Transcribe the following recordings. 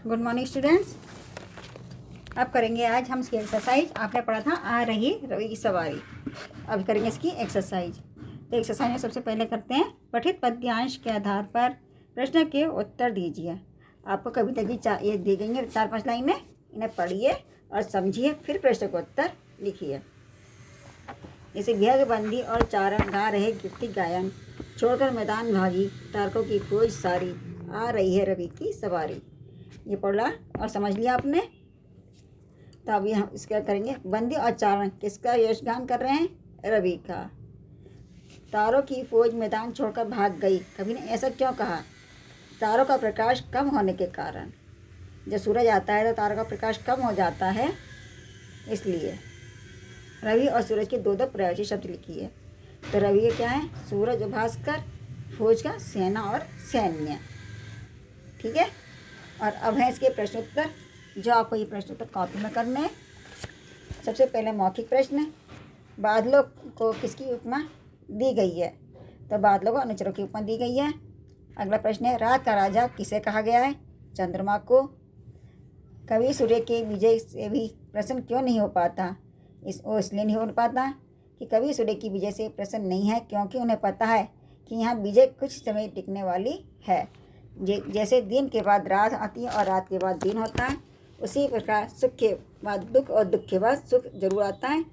Good morning students. अब करेंगे आज हम इसकी एक्सरसाइज। आपने पढ़ा था आ रही रवि की सवारी। अब करेंगे इसकी एक्सरसाइज। तो एक्सरसाइज में सबसे पहले करते हैं पठित पद्यांश के आधार पर प्रश्न के उत्तर दीजिए। आपको कविता की ये दी गई है 4-5 लाइनें, इन्हें पढ़िए और समझिए, फिर प्रश्न का उत्तर लिखिए। जैसे विहग बंदी और चारण गा रहे कीर्ति गायन, छोड़कर मैदान भागी तारकों की खोज सारी, आ रही है रवि की सवारी। ये पढ़ा और समझ लिया आपने। तो अभी हम इसका करेंगे बंदी और चारण किसका यशगान कर रहे हैं? रवि का। तारों की फौज मैदान छोड़कर भाग गई, कवि ने ऐसा क्यों कहा? तारों का प्रकाश कम होने के कारण। जब सूरज आता है तो तारों का प्रकाश कम हो जाता है, इसलिए। रवि और सूरज के दो प्रयोज्य शब्द लिखिए। तो रवि क्या है? सूरज और भास्कर, फौज का सेना और सैन्य। ठीक है। और अब है इसके प्रश्नोत्तर, जो आपको ये प्रश्नोत्तर कॉपी में करने हैं। सबसे पहले मौखिक प्रश्न, बादलों को किसकी उपमा दी गई है? तो बादलों को अनुचरों की उपमा दी गई है। अगला प्रश्न है रात का राजा किसे कहा गया है? चंद्रमा को। कवि सूर्य के विजय से भी प्रसन्न क्यों नहीं हो पाता? इसलिए नहीं हो पाता कि कवि सूर्य की विजय से प्रसन्न नहीं है, क्योंकि उन्हें पता है कि यहाँ विजय कुछ समय टिकने वाली है। जैसे दिन के बाद रात आती है और रात के बाद दिन होता है, उसी प्रकार सुख के बाद दुख और दुख के बाद सुख जरूर आता है।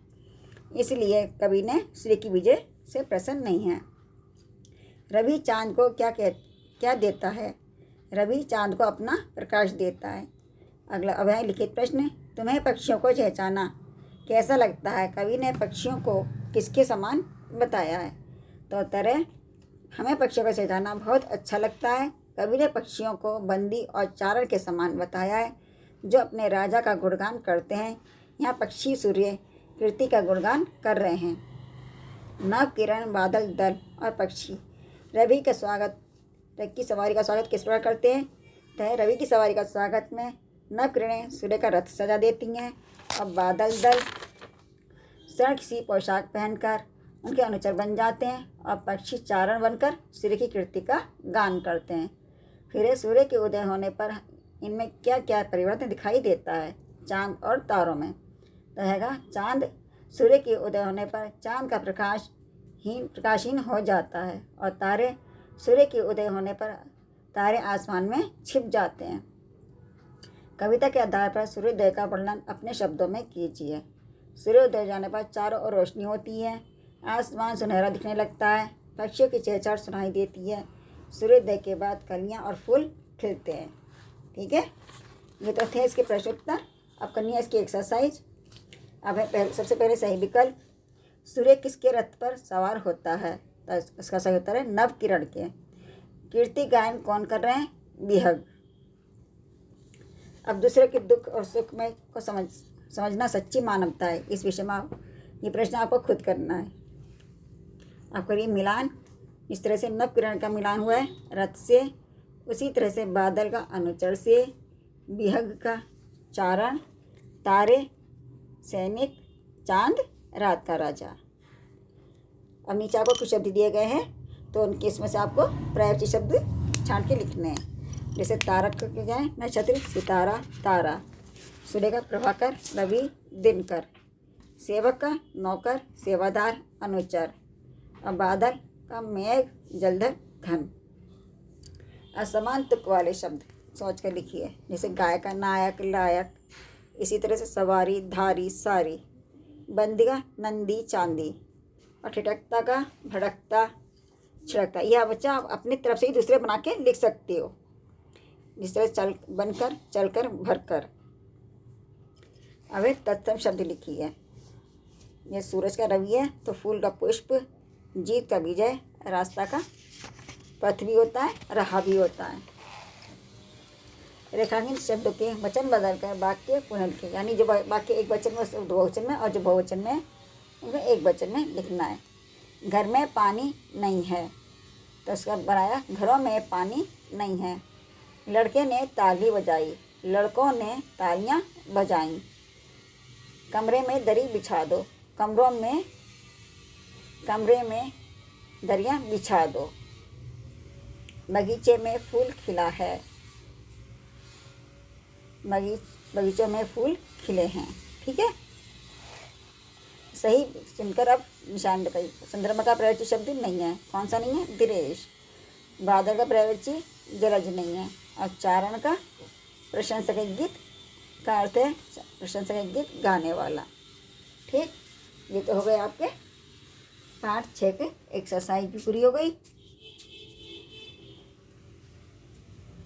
इसलिए कवि ने सूर्य की विजय से प्रसन्न नहीं है। रवि चांद को क्या देता है? रवि चांद को अपना प्रकाश देता है। अगला अब है लिखित प्रश्न, तुम्हें पक्षियों को चहचाना कैसा लगता है? कवि ने पक्षियों को किसके समान बताया है? तो उत्तर है हमें पक्षियों को चहचाना बहुत अच्छा लगता है। कवि ने पक्षियों को बंदी और चारण के समान बताया है, जो अपने राजा का गुणगान करते हैं। यहाँ पक्षी सूर्य कीर्ति का गुणगान कर रहे हैं। नव किरण बादल दल और पक्षी रवि का स्वागत, की सवारी का स्वागत किस प्रकार करते हैं? तो रवि की सवारी का स्वागत में नव किरणें सूर्य का रथ सजा देती हैं और बादल दल स्वर्ण सी पोशाक पहनकर उनके अनुचर बन जाते हैं और पक्षी चारण बनकर सूर्य की कीर्ति का गान करते हैं। फिर सूर्य के उदय होने पर इनमें क्या क्या परिवर्तन दिखाई देता है? चांद और तारों में। तो रहेगा चांद, सूर्य के उदय होने पर चांद का प्रकाशहीन हो जाता है और तारे सूर्य के उदय होने पर तारे आसमान में छिप जाते हैं। कविता के आधार पर सूर्योदय का वर्णन अपने शब्दों में कीजिए। सूर्योदय हो जाने पर चारों ओर रोशनी होती है, आसमान सुनहरा दिखने लगता है, पक्षियों की चहचहाट सुनाई देती है। सूर्योदय के बाद कलियां और फूल खिलते हैं। ठीक है, ये तो थे इसके प्रश्नोत्तर। अब करनी है इसकी एक्सरसाइज। अब है सबसे पहले सही विकल्प, सूर्य किसके रथ पर सवार होता है? तो इसका सही उत्तर है नव किरण के। कीर्ति गायन कौन कर रहे हैं? विहग। अब दूसरे के दुख और सुख में को समझना सच्ची मानवता है। इस विषय में ये प्रश्न आपको खुद करना है। आप करिए मिलान। इस तरह से नव किरण का मिलान हुआ है रथ से, उसी तरह से बादल का अनुचर से, विहग का चारण, तारे सैनिक, चांद रात का राजा। अब नीचे आपको कुछ शब्द दिए गए हैं, तो उनके इसमें से आपको प्रयोज्य शब्द छांट के लिखने हैं। जैसे तारक के गए नक्षत्र सितारा तारा, सूर्य का प्रभाकर रवि दिनकर, सेवक का नौकर सेवादार अनुचर, और बादल का मेघ जलधर घन। असमान तुक वाले शब्द सोच कर लिखिए। जैसे गाय का नायक लायक, इसी तरह से सवारी धारी सारी, बंदी का नंदी चांदी, और ठिठकता का भड़कता छिड़कता। यह बच्चा आप अपनी तरफ से ही दूसरे बना के लिख सकते हो, जिस तरह बनकर चलकर भरकर। अब एक तत्सम शब्द लिखिए। यह सूरज का रवि है तो फूल का पुष्प, जीत का विजय, रास्ता का पथ भी होता है, राह भी होता है। रेखांकित शब्दों के वचन बदलकर वाक्य पुनर्लिखे, यानी जो वाक्य एक वचन में दो बहुवचन में और जो बहुवचन में उनको एक वचन में लिखना है। घर में पानी नहीं है, तो उसका बनाया घरों में पानी नहीं है। लड़के ने ताली बजाई, लड़कों ने तालियां बजाईं। कमरे में दरी बिछा दो, कमरे में दरियां बिछा दो। बगीचे में फूल खिला है, बगीचों में फूल खिले हैं। ठीक है, सही सुनकर अब निशान लगाइए। चंद्रमा का पर्यायवाची शब्द नहीं है। कौन सा नहीं है? दृश्य। बादल का पर्यायवाची जलज नहीं है। और चारण का प्रशंसक गीत का अर्थ है प्रशंसक गीत गाने वाला। ठीक, ये तो हो गए आपके पार्ट 6 के एक्सरसाइज भी पूरी हो गई।